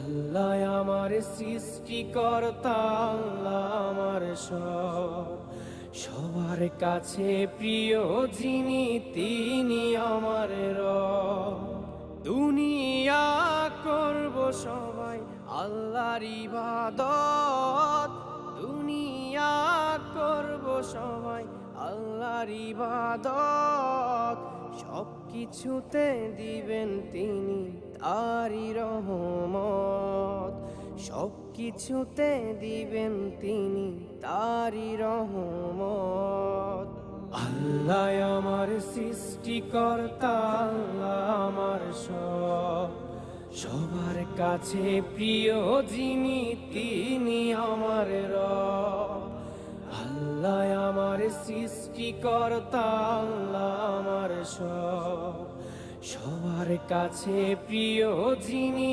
আল্লাহ আমার সৃষ্টিকর্তা, আল্লাহ আমার সবার কাছে প্রিয় যিনি তিনি আমার রব। দুনিয়া করব সবাই আল্লাহর ইবাদত, দুনিয়া করব সবাই আল্লাহর ইবাদত। সব কিছুতে দিবেন তিনি তারই রহমত, সব কিছুতে দিবেন তিনি তারই রহমত। আল্লাহ আমার সৃষ্টিকর্তা, আল্লাহ আমার সবার কাছে প্রিয় যিনি তিনি আমার রব। আল্লাহ আমার সৃষ্টিকর্তা, আল্লাহ আমার সবার কাছে প্রিয় যিনি